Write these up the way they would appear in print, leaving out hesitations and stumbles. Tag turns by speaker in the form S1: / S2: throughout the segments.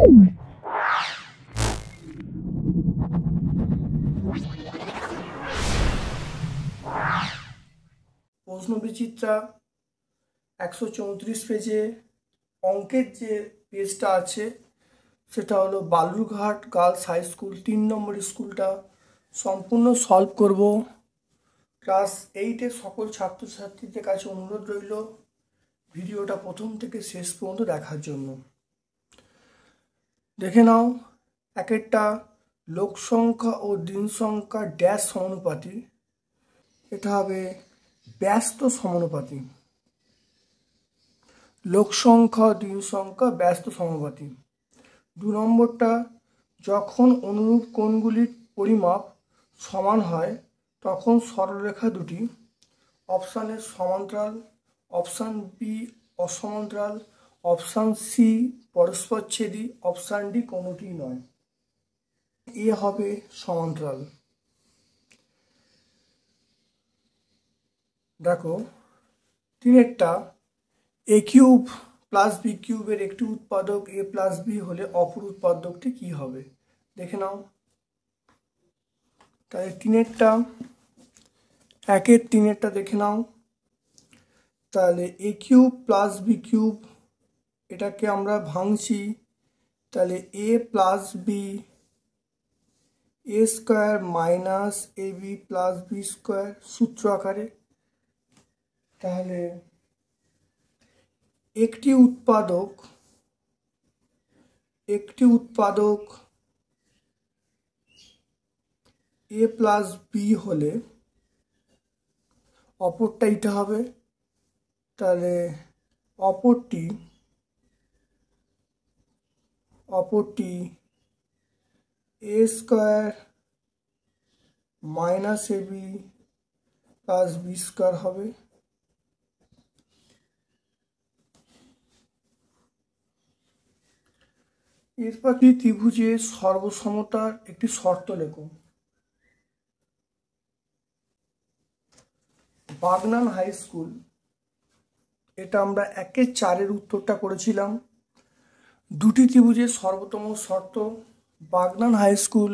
S1: প্রশ্ন বিচিত্রা 134 পেজে অঙ্কের যে পেজটা আছে সেটা হলো বালুরঘাট গার্লস হাই স্কুল 3 নম্বর স্কুলটা সম্পূর্ণ সলভ করব। ক্লাস 8-এর সকল ছাত্রছাত্রীদের কাছে অনুরোধ রইল ভিডিওটা প্রথম থেকে শেষ পর্যন্ত দেখার জন্য। দেখে নাও, এক একটা লোক সংখ্যা ও দিন সংখ্যা ড্যাশ সমানুপাতি, এটা হবে ব্যস্ত সমানুপাতি। লোক সংখ্যা দিন সংখ্যা ব্যস্ত সমানুপাতি। 2 নম্বরটা, যখন অনুরূপ কোণগুলির পরিমাপ সমান হয় তখন সরলরেখা দুটি অপশান এ সমান্তরাল, অপশান বি অসমান্তরাল, অপশান সি পরস্পরচ্ছেদী, অপশান ডি কোনোটি নয়। এ হবে সমান্তরাল। দেখো, 3-এরটা এ কিউব প্লাস বি কিউবের একটি উৎপাদক এ প্লাস বি হলে অপর উৎপাদকটি কি হবে দেখে নাও। তাহলে 3-এরটা 1-3-এরটা দেখে নাও। তাহলে এ কিউব প্লাস বি কিউব এটাকে আমরা ভাঙছি, তাহলে এ plus B A square minus A B plus B square সূত্র আকারে। তাহলে একটি উৎপাদক এ প্লাস বি হলে অপরটা এটা হবে। তাহলে অপরটি এ square minus A B plus B square হবে। এরপর ত্রিভুজের সর্বসমতার একটি শর্ত লেখো। বাগনান হাই স্কুল, এটা আমরা 1-4 উত্তরটা করেছিলাম। দুটি ত্রিভুজের সর্বোত্তম শর্ত বাগনান হাই স্কুল,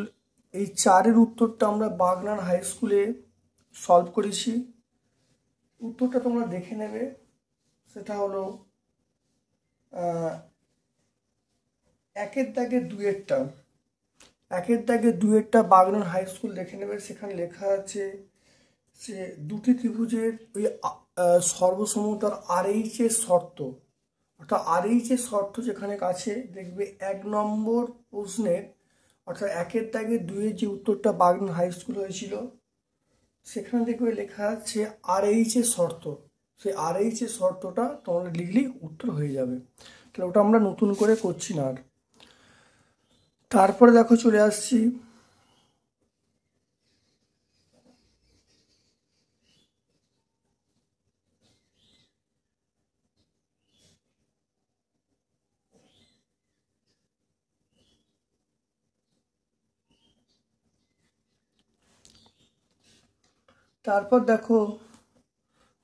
S1: এই 4-এর উত্তরটা আমরা বাগনান হাই স্কুলে সলভ করেছি। উত্তরটা তোমরা দেখে নেবে। সেটা হলো 1-এর দাগে 2-এরটা বাগনান হাই স্কুল দেখে নেবে। সেখানে লেখা আছে যে দুটি ত্রিভুজের ওই সর্বসমতার RH এর শর্ত, অর্থাৎ RH এর শর্ত যেখানে কাছে দেখবে 1 নম্বর প্রশ্নের অর্থাৎ 1-এর দাগে 2-এর যে উত্তরটা বাগনান হাই স্কুল হয়েছিল সেখানে দেখবে লেখা আছে RH এর শর্ত। সেই RH এর শর্তটা তোমরা লিখলেই উত্তর হয়ে যাবে। তাহলে ওটা আমরা নতুন করে করছি না আর। তারপরে দেখো চলে আসছি তারপর দেখো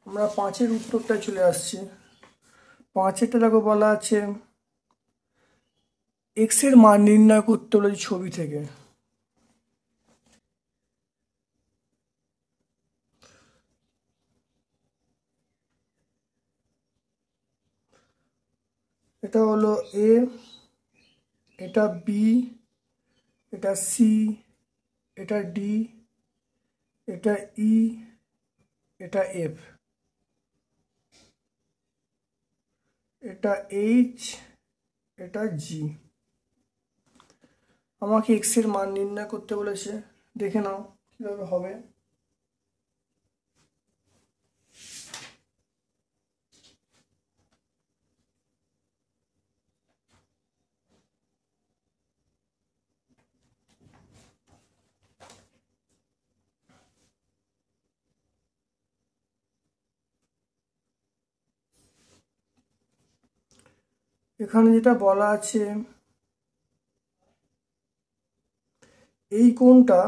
S1: আমরা 5-এর উত্তরটা চলে আসছে। 5-এরটা দেখো বলা আছে এক্স এর মান নির্ণয় করতে হলো ছবি থেকে। এটা হলো এ, এটা বি, এটা সি, এটা ডি, এটা ই, এটা এফ, এটা এইচ, এটা জি। আমাকে এক্স এর মান নির্ণয় করতে বলেছে, দেখে নাও কিভাবে হবে। এখানে যেটা বলা আছে এই কোণটা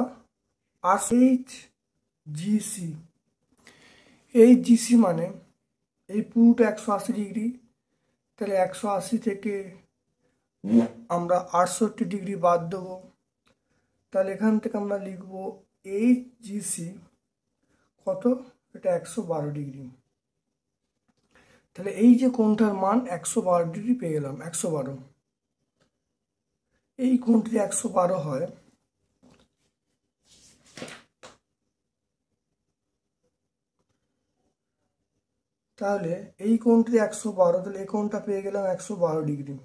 S1: এইচ জিসি, এইচ জিসি মানে এই পুরোটা 180 ডিগ্রি। তাহলে 180 থেকে আমরা 68 ডিগ্রি বাদ দেবো, তাহলে এখান থেকে আমরা লিখব HGC কত, এটা 112 ডিগ্রি। তাহলে এই যে কোণটার মান 112 ডিগ্রি পেয়ে গেলাম, 112। এই কোণটি 112 হয়, তাহলে এই কোণটি 112, তাহলে এই কোণটা পেয়ে গেলাম 112 ডিগ্রি।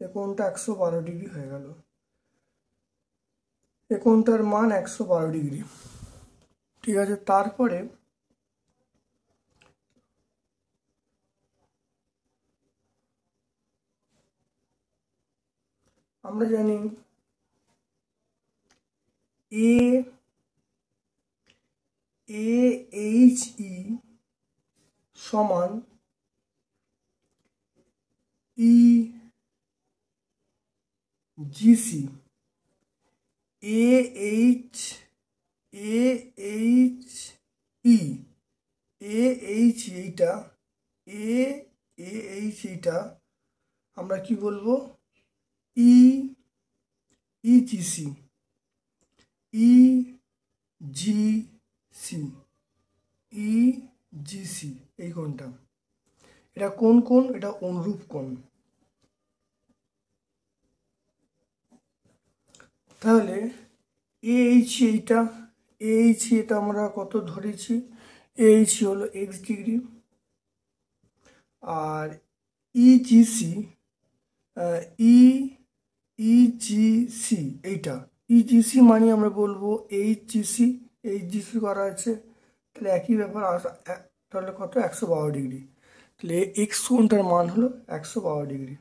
S1: এই কোণটা 112 ডিগ্রি হয়ে গেল, এই কোণটার মান 112 ডিগ্রি। ঠিক আছে, তারপরে আমরা জানি AHE সমান EGC। এইটা আমরা কি বলবো, EGC, এই কোণটা, এটা কোন কোণ, এটা অনুরূপ কোণ। তাহলে এটা আমরা কত ধরেছি, হলো x ডিগ্রি, আর EGC এইটা EGC মানে আমরা বলবো HGC করা আছে, তাহলে একই ব্যাপার, তাহলে কত, 112 ডিগ্রি। তাহলে x কোণটার মান হলো 112 ডিগ্রি।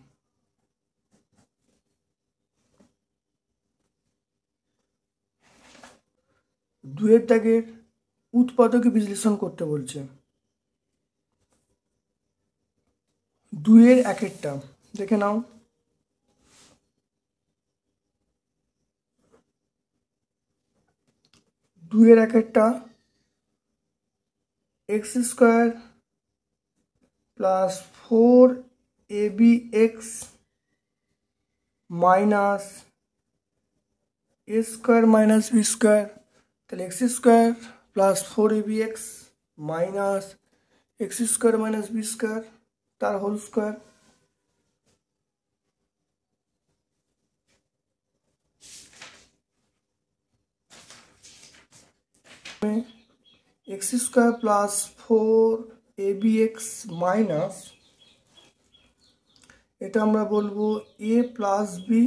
S1: দুয়ের দাগের উৎপাদকে বিশ্লেষণ করতে বলছে। দুয়ের একেরটা দেখে নাও। দুয়ের একেরটা x² plus 4abx minus a² minus b², তাহলে x² plus 4abx minus x² minus b² তার whole square. x² plus 4abx minus, এটা আমরা বলবো a plus b,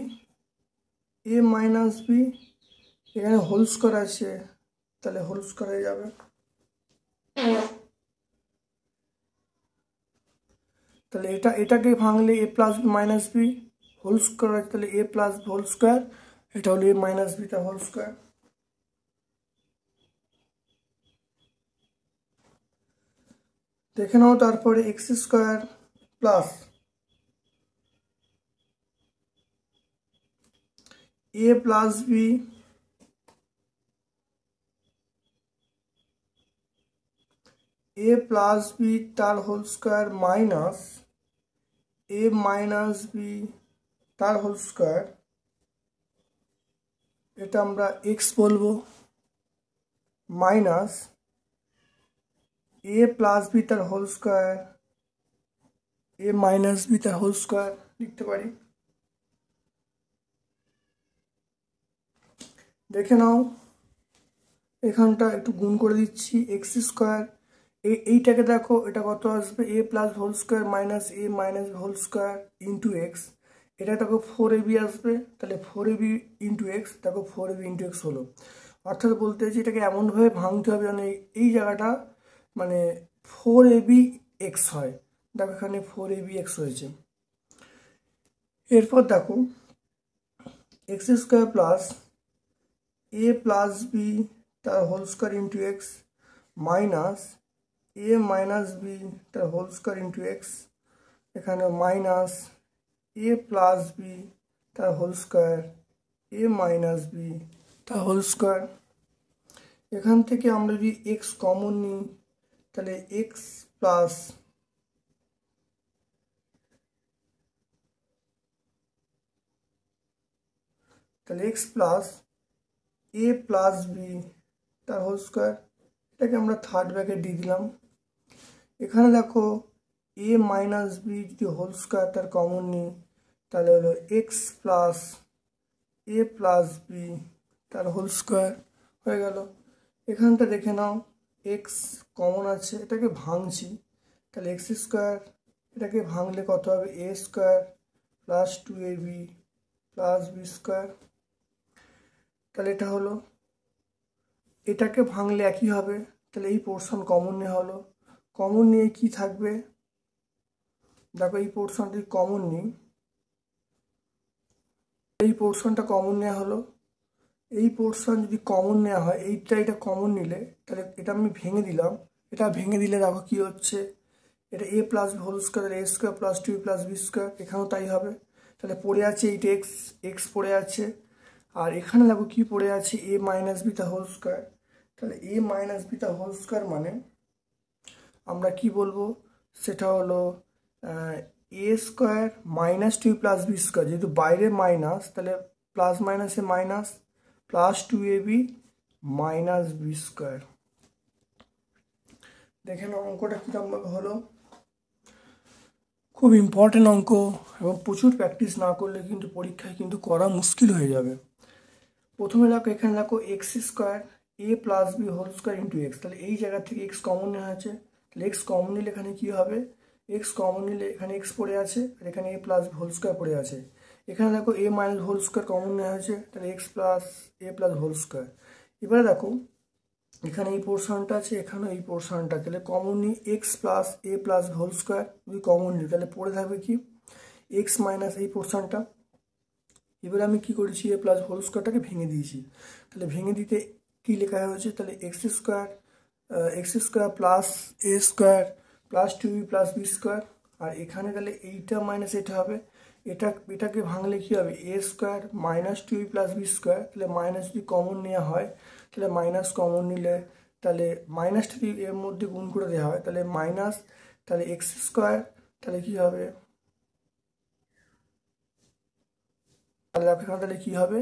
S1: a minus b, এখানে হোল স্কোয়ার আছে, তাহলে হোল স্কোয়ার হয়ে যাবে। তাহলে এটাকে ভাঙলে a plus B minus B whole square আছে, তাহলে a প্লাস হোল স্কোয়ার, এটা হলো a মাইনাস বি তার হোল স্কোয়ার। দেখে নাও তারপরে x² plus a plus B তার whole square minus a minus B তার হোল স্কোয়ার, এটা আমরা x বলবো, মাইনাস a প্লাস বি তার whole square, a minus B তার হোল স্কোয়ার লিখতে পারি। দেখে নাও এখানটা একটু গুণ করে দিচ্ছি, x², এইটাকে দেখো, এটা কত আসবে, a plus whole square minus a minus whole square into x, এটা দেখো 4ab আসবে, তাহলে 4ab ইন্টু x, দেখো 4ab ইন্টু x হলো। অর্থাৎ বলতে চাইছি এটাকে এমনভাবে ভাঙতে হবে যেন এই জায়গাটা মানে 4abx হয়, দেখো এখানে 4abx হয়েছে। এরপর দেখো x² plus a plus B তার whole square into X minus a minus B তার হোল স্কোয়ার ইন্টু এক্স, এখানে মাইনাস a প্লাস বি তার whole square, a minus B তার হোল স্কোয়ার। এখান থেকে আমরা যদি x কমন নিই, তাহলে x প্লাস তাহলে X plus A plus B তার হোল স্কোয়ার, এটাকে আমরা থার্ড ব্র্যাকেট দিয়ে দিলাম। এখানে দেখো এ মাইনাস বি যদি হোল স্কোয়ার তার কমন নিই তাহলে হলো x plus A plus B তার হোল স্কোয়ার হয়ে গেল। এখানটা দেখে নাও এক্স কমন আছে, এটাকে ভাঙছি, তাহলে এক্স স্কোয়ার, এটাকে ভাঙলে কত হবে এ স্কোয়ার প্লাস 2ab প্লাস বি স্কোয়ার। তাহলে এটা হলো, এটাকে ভাঙলে একই হবে, তাহলে এই পোর্শন কমন নেওয়া হলো। কমন নিয়ে কি থাকবে, দেখো এই পোর্শনটি কমন নিই, এই পোর্শনটা কমন নেওয়া হলো। এই পোর্শন যদি কমন নেওয়া হয়, এটা কমন নিলে তাহলে এটা আমি ভেঙে দিলাম, এটা ভেঙে দিলে দেখো কি হচ্ছে, এটা A plus whole square, A square plus 2 plus B square, এখানেও তাই হবে। তাহলে পড়ে আছে এইটা এক্স, এক্স পড়ে আছে, আর এখানে দেখো কি পড়ে আছে এ মাইনাস বি তা হোল স্কোয়ার। তাহলে এ মাইনাস বি তা হোল স্কোয়ার মানে আমরা কি বলবো, সেটা হলো A square minus 2 plus B square, যেহেতু বাইরে মাইনাস তাহলে প্লাস মাইনাসে minus plus 2ab minus B square. দেখে নাও অঙ্কটা কীরকমভাবে হলো, খুব ইম্পর্টেন্ট অঙ্ক এবং প্রচুর প্র্যাকটিস না করলে কিন্তু পরীক্ষায় কিন্তু করা মুশকিল হয়ে যাবে। প্রথমে দেখো এখানে দেখো X square A plus B whole square into X, তাহলে এই জায়গা থেকে এক্স কমন নেওয়া আছে, তাহলে এক্স কমন নিলে এখানে কী হবে, এক্স কমন নিলে এখানে এক্স পড়ে আছে আর এখানে এ প্লাস হোল স্কোয়ার পড়ে আছে। এখানে দেখো A minus whole square common নেওয়া হয়েছে, তাহলে X plus A plus whole square. এবারে দেখো এখানে এই পোর্শনটা আছে, এখানে এই পোর্শনটা, তাহলে কমন নিই x plus A plus whole square, যদি কমন নিই তাহলে পড়ে থাকবে কি এক্স মাইনাস এই পোর্শনটা। এবারে আমি কি করেছি এ প্লাস হোল স্কোয়ারটাকে ভেঙে দিয়েছি, তাহলে ভেঙে দিতে কি লেখা হয়েছে, তাহলে X square plus A square plus 2b plus B square, আর এখানে তাহলে এইটা মাইনাস এটা হবে, এটাকে ভাঙলে কি হবে এ square minus 2b plus B square, তাহলে মাইনাস যদি কমন নেওয়া হয় তাহলে মাইনাস কমন নিলে তাহলে মাইনাসটা যদি এর মধ্যে গুণ করে দেওয়া হয় তাহলে মাইনাস, তাহলে এক্স স্কোয়ার, তাহলে কি হবে, তাহলে এখানে তাহলে কী হবে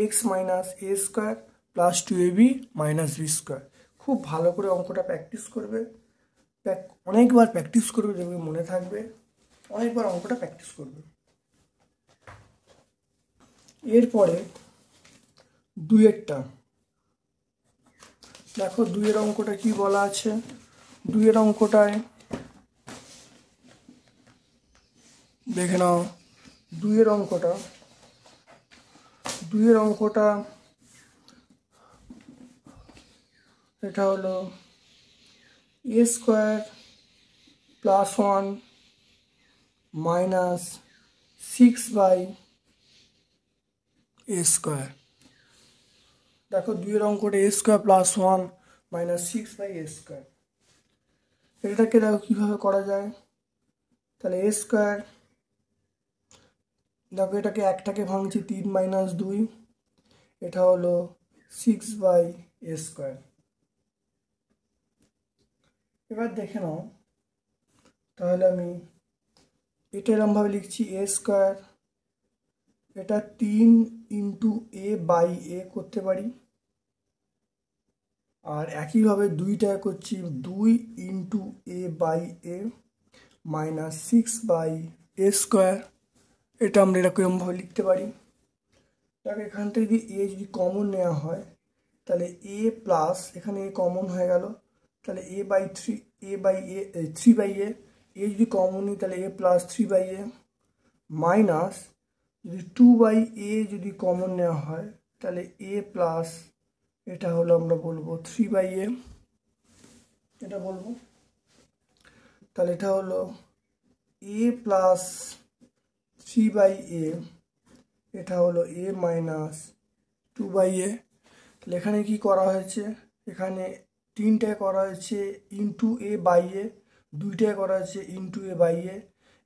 S1: x minus a square plus 2ab minus B square. খুব ভালো করে অঙ্কটা প্র্যাকটিস করবে, অনেকবার প্র্যাকটিস করবে, দেখবে মনে থাকবে, অনেকবার অঙ্কটা প্র্যাকটিস করবে। এরপরে দুইয়েরটা দেখো, দুইয়ের অঙ্কটা কি বলা আছে, দুইয়ের অঙ্কটায় দেখে নাও, দুইয়ের অঙ্কটা এটা হলো A square plus 1 minus 6 a square. দেখো দুইয়ের অঙ্কটা এ square plus 1 minus 6 a square, এটাকে দেখো কীভাবে করা যায়, তাহলে এ স্কোয়ার, দেখো এটাকে একটাকে ভাঙছি 3 মাইনাস 2, এটা হলো 6 এ স্কোয়ার। এবার দেখে নাও, তাহলে আমি এটা এরমভাবে লিখছি এ স্কোয়ার, এটা 3 ইন্টু এ বাই এ করতে পারি, আর একইভাবে দুইটা করছি 2 into a by a minus 6 a square, এটা আমরা এরকমভাবে লিখতে পারি। দেখো এখান থেকে যদি এ যদি কমন নেওয়া হয় তাহলে এ প্লাস এখানে এ কমন হয়ে গেল, তাহলে এ বাই 3 এ যদি কমন নিই তাহলে এ প্লাস 3 এ মাইনাস যদি 2 যদি কমন নেওয়া হয় তাহলে এ প্লাস এটা হলো আমরা বলবো 3 এ, এটা বলবো, তাহলে এটা হলো এ প্লাস 3 এ, এটা হলো এ মাইনাস 2 এ। তাহলে এখানে কি করা হয়েছে, এখানে 3টায় করা হয়েছে ইন্টু এ বাই এ, 2টায় করা হয়েছে ইন্টু এ বাই এ।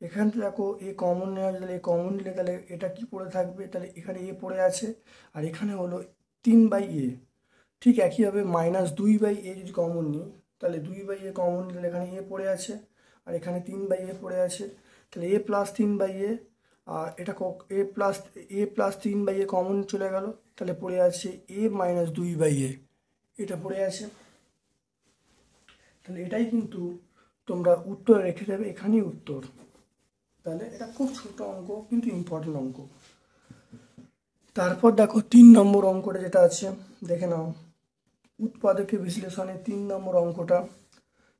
S1: এখানে দেখো এ কমন নেওয়া গেলে এ কমন নিলে তাহলে এটা কি পড়ে থাকবে, তাহলে এখানে এ পড়ে আছে আর এখানে হলো 3 এ। ঠিক একইভাবে মাইনাস 2 এ যদি কমন নিই তাহলে 2 এ কমন নিলে এখানে এ পড়ে আছে আর এখানে 3 এ পড়ে আছে, তাহলে এ প্লাস 3 এ আর এটা a+3/a কমন চলে গেল, তাহলে পড়ে আছে a-2/a, এটা পড়ে আছে। তাহলে এটাই কিন্তু তোমরা উত্তর রেখে দেবে, এখানেই উত্তর। তাহলে এটা খুব ছোট অঙ্ক কিন্তু ইম্পর্টেন্ট অঙ্ক। তারপর দেখো 3 নম্বর অঙ্কটা যেটা আছে দেখে নাও। উৎপাদকে বিশ্লেষণে 3 নম্বর অঙ্কটা,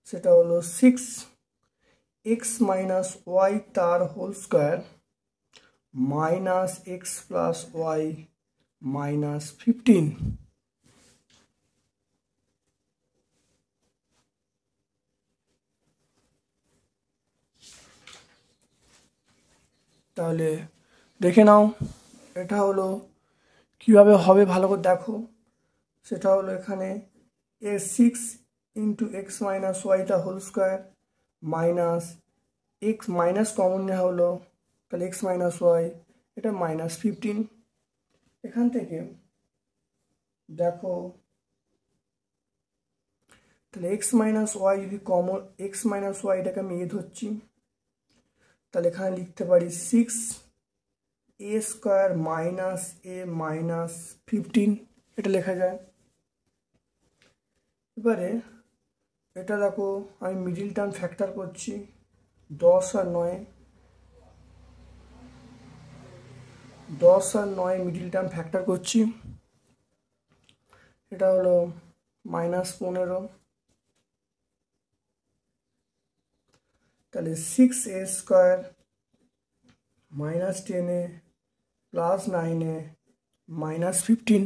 S1: সেটা হলো 6x - y তার হোল স্কোয়ার - x + y - 15। তাহলে দেখে নাও এটা হলো কিভাবে হবে, ভালো করে দেখো। সেটা হলো এখানে 6 × x - y টা whole square minus x minus common নেওয়া হলো, তাহলে x - y এটা -15। এখান থেকে দেখো তাহলে x - y যদি কমন, x - y এটাকে আমি ধরছি, তাহলে এখানে লিখতে পারি 6a² - a - 15, এটা লেখা যায়। এবারে এটা দেখো আমি মিডিল টার্ম ফ্যাক্টর করছি, 10 আর 9 মিডিল টার্ম ফ্যাক্টর করছি, এটা হলো -15। তাহলে 6a² -10a + 9a -15।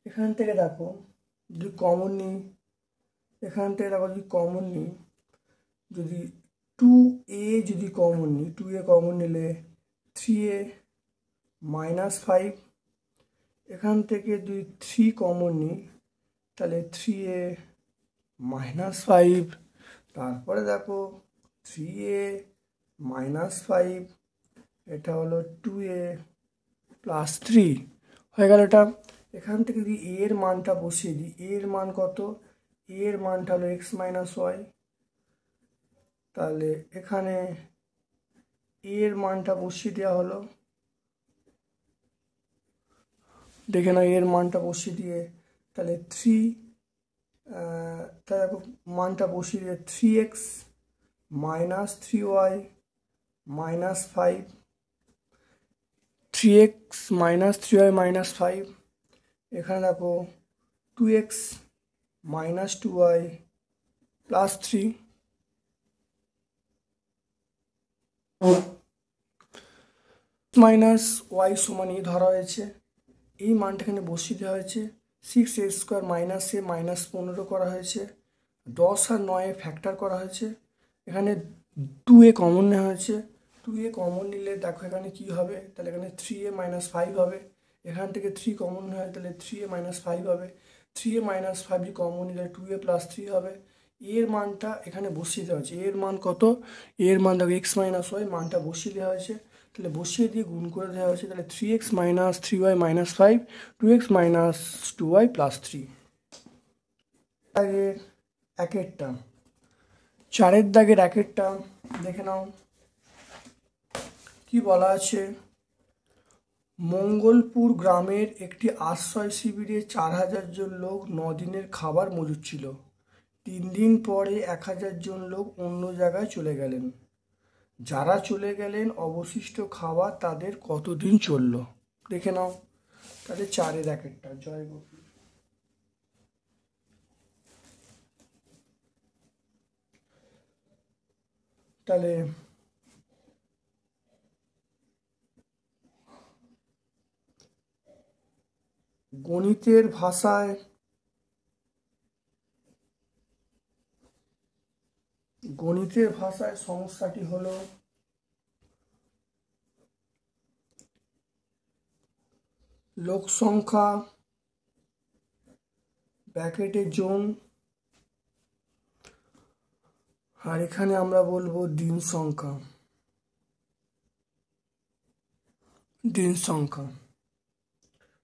S1: এখান থেকে দেখো যদি কমন নিই, এখান থেকে দেখো যদি কমন নিই, যদি 2a যদি কমন নিই, 2a কমন নিলে 3a -5। এখান থেকে যদি 3 কমন নিই, তাহলে 3a -5। তারপরে দেখো 3a -5, এটা হলো 2a + 3 হয়ে গেল এটা। এখান থেকে যদি a এর মানটা বসিয়ে দিই, a এর মান কত, a এর মানটা হলো x - y, তাহলে এখানে a এর মানটা বসিয়ে দেওয়া হলো, দেখে নাও এর মানটা বসিয়ে দিয়ে, তাহলে 3 তাহলে দেখো মানটা বসিয়ে দিয়ে 3x - 3y - 5, 3x - 3y - 5। এখানে দেখো 2x - 2y + 3। -y সমান এই ধরা হয়েছে, এই মানটা এখানে বসিয়ে দেওয়া হয়েছে। 6a² - a -15 করা হয়েছে, 10 আর 9 ফ্যাক্টর করা হয়েছে। এখানে 2a কমন নেওয়া হয়েছে, 2a কমন নিলে দেখো এখানে কি হবে, তাহলে এখানে 3a -5 হবে। এখান থেকে 3 কমন হয়, তাহলে 3a -5 হবে। 3a -5 যদি কমন নিলে 2a + 3 হবে। এর মানটা এখানে বসিয়ে দেওয়া হয়েছে, এর মান কত, এর মান দেখো x - y মানটা বসিয়ে দেওয়া হয়েছে, তাহলে বসিয়ে দিয়ে গুণ করে দেওয়া হয়েছে, তাহলে 3x - 3y - 5, 2x - 2y + 3। দাগের একেরটা, 4-এর দাগের একেরটা দেখে নাও কি বলা আছে। মঙ্গলপুর গ্রামের একটি আশ্রয় শিবিরে 4000 জন লোক 9 দিনের খাবার মজুদ ছিল। 3 দিন পরে 1000 জন লোক অন্য জায়গায় চলে গেলেন। যারা চলে গেলেন অবশিষ্ট খাবার তাদের কতদিন চলল, দেখে নাও। তাহলে 4-এর একেরটা, জয় গোপী। তাহলে গণিতের ভাষায় সমস্যাটি হলো লোক সংখ্যা ব্র্যাকেটে জন, আর এখানে আমরা বলবো দিন সংখ্যা।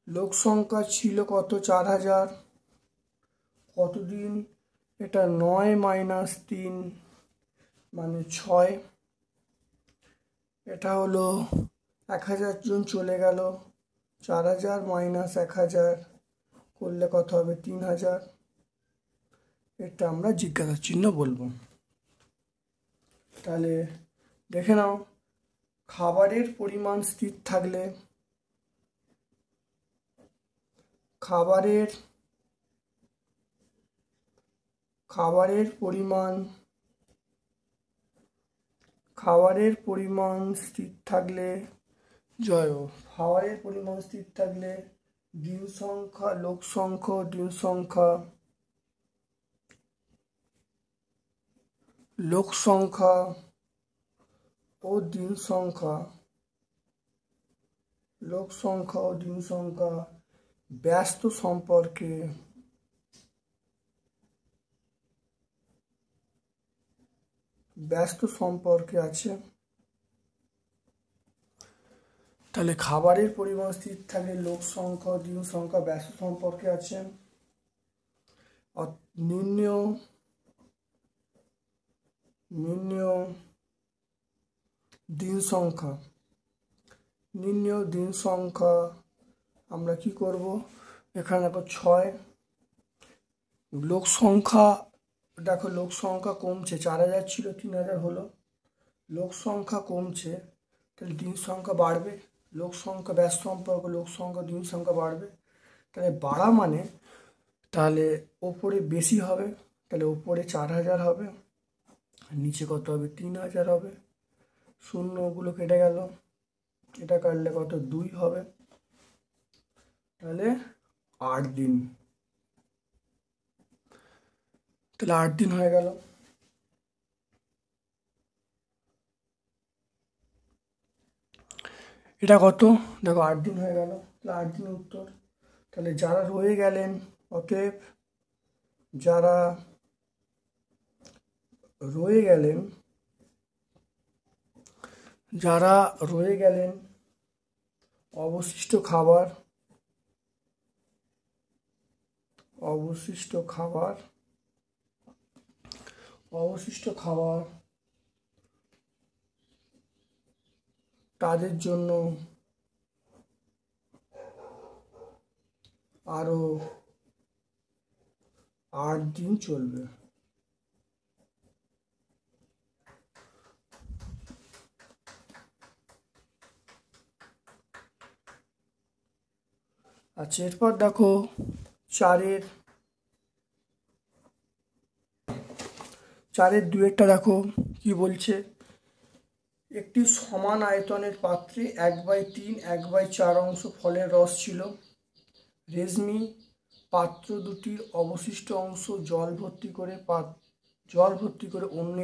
S1: লোক সংখ্যা ছিল কত, 4000, কতদিন, এটা 9 - 3 মানে 6। এটা হলো 1000 জন চলে গেল, 4000 মাইনাস 1000 করলে কত হবে? 3000। এটা আমরা জিজ্ঞাসা চিহ্ন বলবো। তাহলে দেখে নাও, খাবারের পরিমাণ স্থির থাকলে খাবারের পরিমাণ স্থির থাকলে খাবারের পরিমাণ স্থির থাকলে দিন সংখ্যা, লোক সংখ্যা, দিন সংখ্যা, লোক সংখ্যা ও দিন সংখ্যা, লোক সংখ্যা ও দিন সংখ্যা ব্যস্ত সম্পর্কে আছে। তাহলে খাবারের পরিমাণ স্থির থাকলে লোক সংখ্যা, দিন সংখ্যা ব্যস্ত সম্পর্কে আছে। নির্ণেয় দিন সংখ্যা, আমরা কি করব? এখানে দেখো 6। লোক সংখ্যা, দেখো লোক সংখ্যা কমছে, 4000 ছিল 3000 হলো। লোক সংখ্যা কমছে, তাহলে দিন সংখ্যা বাড়বে। লোক সংখ্যা ব্যস্ত সম্পর্ক, লোক সংখ্যা দিন সংখ্যা বাড়বে। তাহলে বাড়া মানে তাহলে ওপরে বেশি হবে, তাহলে ওপরে 4000 হবে, নিচে কত হবে? 3000 হবে। শূন্যগুলো কেটে গেল, এটা কাটলে কত? 2 হবে। তাহলে 8 দিন, তাহলে 8 দিন হয়ে গেল। এটা কত? দেখো 8 দিন হয়ে গেল, তাহলে 8 দিনের উত্তর। তাহলে যারা রয়ে গেলেন, অতএব যারা রয়ে গেলেন অবশিষ্ট খাবার তাদের জন্য আরো 8 দিন চলবে। আচ্ছা, এরপর দেখো 4-এর 2-একটা দেখো কি বলছে। একটি সমান আয়তনের পাত্রে 1/3 1/4 অংশ ফলের রস ছিল। রেশমি পাত্র দুটির অবশিষ্ট অংশ জল ভর্তি করে অন্য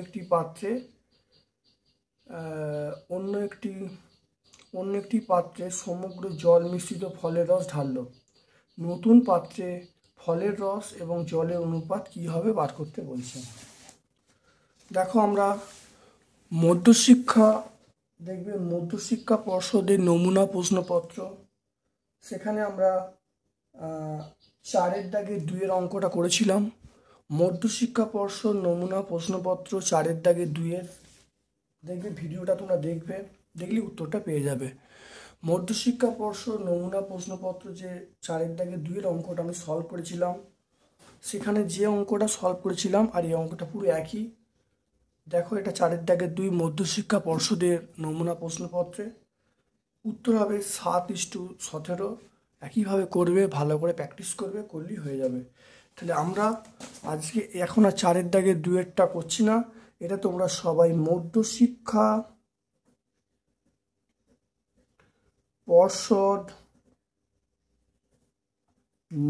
S1: একটি পাত্রে সমগ্র জল মিশ্রিত ফলের রস ঢালল। নতুন পাত্রে ফলের রস এবং জলের অনুপাত কি হবে বার করতে বলছে। দেখো আমরা মধ্যশিক্ষা পর্ষদের নমুনা প্রশ্নপত্র, সেখানে আমরা 4-এর দাগে 2-এর অঙ্কটা করেছিলাম। মধ্যশিক্ষা পর্ষদ নমুনা প্রশ্নপত্র 4-এর দাগে 2-এর, দেখবে ভিডিওটা তোমরা দেখলে উত্তরটা পেয়ে যাবে। মধ্যশিক্ষা পর্ষদ নমুনা প্রশ্নপত্র যে 4-এর দাগে 2-এর অঙ্কটা আমি সলভ করেছিলাম, সেখানে যে অঙ্কটা সলভ করেছিলাম আর এই অঙ্কটা পুরো একই। দেখো, এটা 4-এর দাগে 2 মধ্যশিক্ষা পর্ষদের নমুনা প্রশ্নপত্রে উত্তর হবে 7:17। একইভাবে করবে, ভালো করে প্র্যাকটিস করলেই হয়ে যাবে। তাহলে আমরা আজকে এখন আর 4-এর দাগে 2-এরটা করছি না। এটা তোমরা সবাই মধ্যশিক্ষা পর্ষদ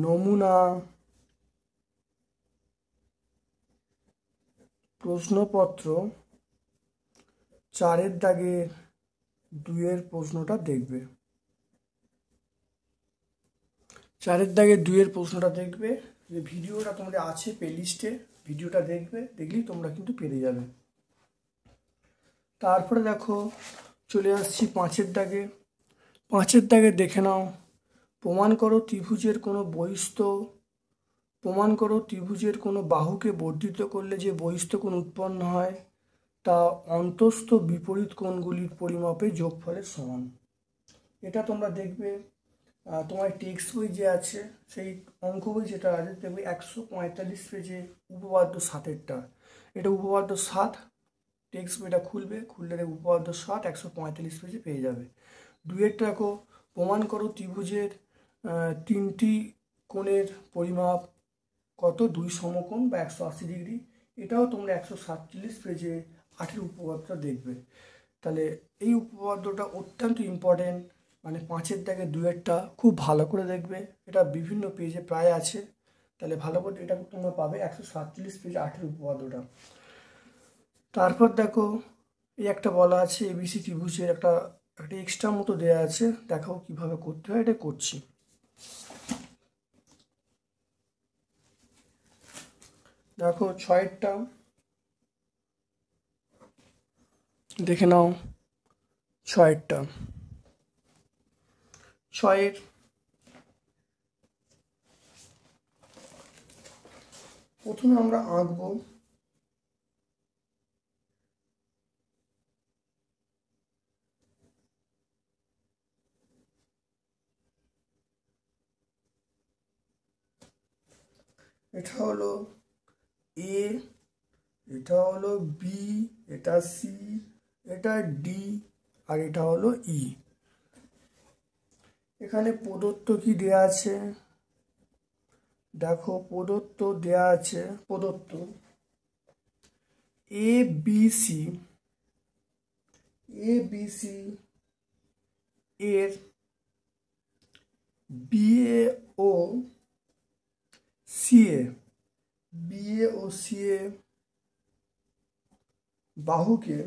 S1: নমুনা প্রশ্নপত্র 4-এর দাগে 2-এর প্রশ্নটা দেখবে। 4-এর দাগে 2-এর প্রশ্নটা দেখবে, যে ভিডিওটা তোমাদের আছে প্লেলিস্টে, ভিডিওটা দেখলেই তোমরা কিন্তু পেরে যাবে। তারপরে দেখো চলে আসছি 5-এর দাগে। 5-এর দাগে দেখে নাও, প্রমাণ করো ত্রিভুজের কোনো বাহুকে বর্ধিত করলে যে বহিস্থ কোণ উৎপন্ন হয় তা অন্তস্থ বিপরীত কোণগুলির পরিমাপে যোগফলের সমান। এটা তোমরা দেখবে তোমার টেক্সট বই যে আছে, সেই অঙ্ক বই যেটা আছে, দেখবে 145 পেজে উপপাদ্য 7-এরটা। এটা উপপাদ্য 7, টেক্সট বইটা খুললে দেখবে উপপাদ্য 7 145 পেজে পেয়ে যাবে। 2-এরটা দেখো, প্রমাণ করো ত্রিভুজের 3টি কোণের পরিমাপ কত, 2 সমকোণ বা 180 ডিগ্রি। এটাও তোমরা 147 পেজে 8-এর উপপাদ্যটা দেখবে। তাহলে এই উপপাদ্যটা অত্যন্ত ইম্পর্টেন্ট, মানে 5-এর দাগে 2-এরটা খুব ভালো করে দেখবে, এটা বিভিন্ন পেজে প্রায় আছে। তাহলে ভালো করে এটা তোমরা পাবে 147 পেজে 8-এর উপপাদ্যটা। তারপর দেখো, এই একটা বলা আছে এবিসি ত্রিভুজের একটা এক্সট্রা মতো দেওয়া আছে, দেখাও কিভাবে করতে হয়, এটা করছি। দেখো 6-এরটা দেখে নাও। 6-এরটা, 6-এর প্রথমে আমরা আঁকবো এটা হলো এ, এটা হলো বি, এটা সি, এটা ডি, আর এটা হলো ই। এখানে প্রদত্ত কি দেয়া আছে দেখো, প্রদত্ত দেয়া আছে, প্রদত্ত এ বি সি এর বিএ ও সিএ বাহুকে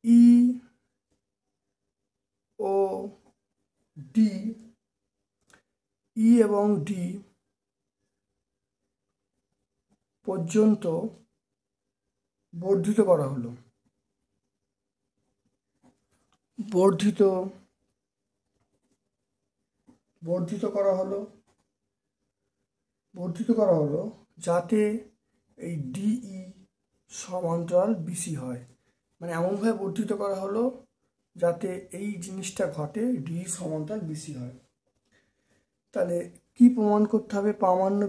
S1: ই ও ডি, ই এবং ডি পর্যন্ত বর্ধিত করা হলো। বর্ধিত করা হলো যাতে এই ডিই সমান্তরাল বিসি হয়। মানে এমনভাবে বর্ধিত করা হলো যাতে এই জিনিসটা ঘটে, ডি সমান্তরাল বিসি হয়। তাহলে কি প্রমাণ করতে হবে? প্রামাণ্য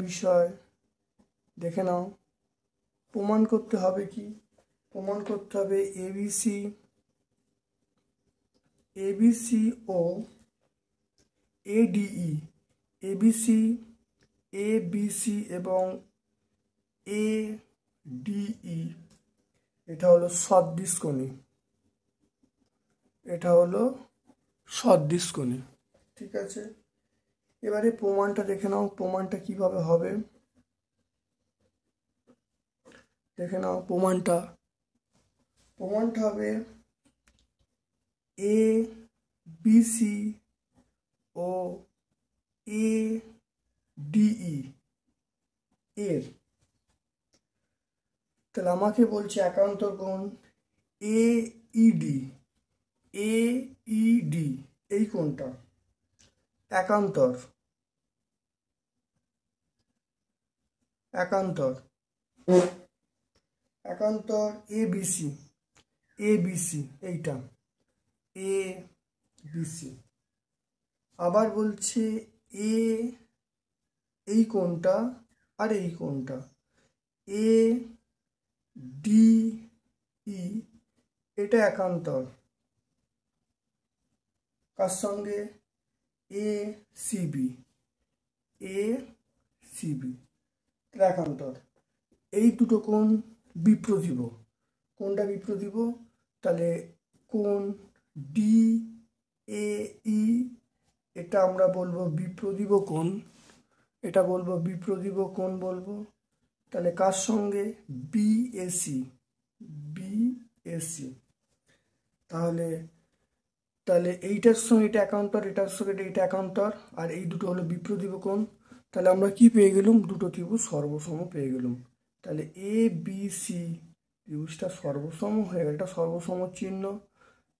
S1: বিষয় দেখে নাও। প্রমাণ করতে হবে কি? প্রমাণ করতে হবে এবিসি ও এডিই, এবিসি এবং এডিই এটা হলো সদৃশকোণী। ঠিক আছে, এবারে প্রমাণটা দেখে নাও। প্রমাণটা কিভাবে হবে দেখে নাও। প্রমাণটা হবে এ বিসি ও এ ডিই এর, তাহলে আমাকে বলছে একান্তর কোণ এইডি, এই কোণটা একান্তর এবিসি, এইটা এবিসি। আবার বলছে এই কোণটা আর এই কোণটা এ ডিই, এটা একান্তর কার সঙ্গে? এ সিবি একান্তর। এই দুটো কোণ বিপ্রতিভ। কোনটা বিপ্রতিভ? তাহলে কোণ ডি এ ই, এটা আমরা বলবো বিপ্রতিভ কোণ, এটা বলবো বিপ্রতিভ কোণ বলবো। তাহলে কার সঙ্গে? বিএসি। তাহলে এইটার সঙ্গে এটা একান্তর, এটার সঙ্গে এটা একান্তর, আর এই দুটো হলো বিপ্রতিভ কোণ। তাহলে আমরা কি পেয়ে গেলাম? দুটো ত্রিভুজ সর্বসম পেয়ে গেলাম। তাহলে এ বি সি ত্রিভুজটা সর্বসম হয়ে গেল, এটা সর্বসম চিহ্ন।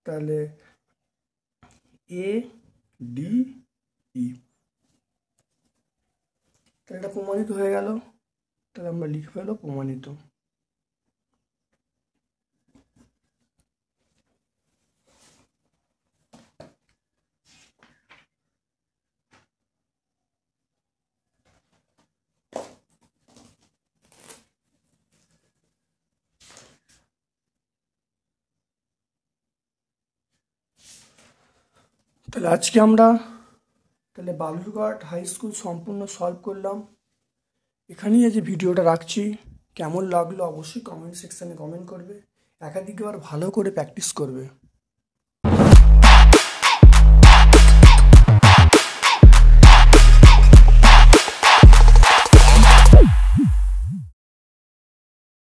S1: তাহলে এ ডি ই। তাহলে এটা প্রমাণিত হয়ে গেল। তাহলে আমরা লিখে ফেলো প্রমাণিত। তাহলে আজকে আমরা বালুরঘাট হাই স্কুল সম্পূর্ণ সলভ করলাম। এখানেই আজ ভিডিওটা রাখছি। কেমন লাগলো অবশ্যই কমেন্ট সেকশানে কমেন্ট করবে, একাধিকবার ভালো করে প্র্যাকটিস করবে।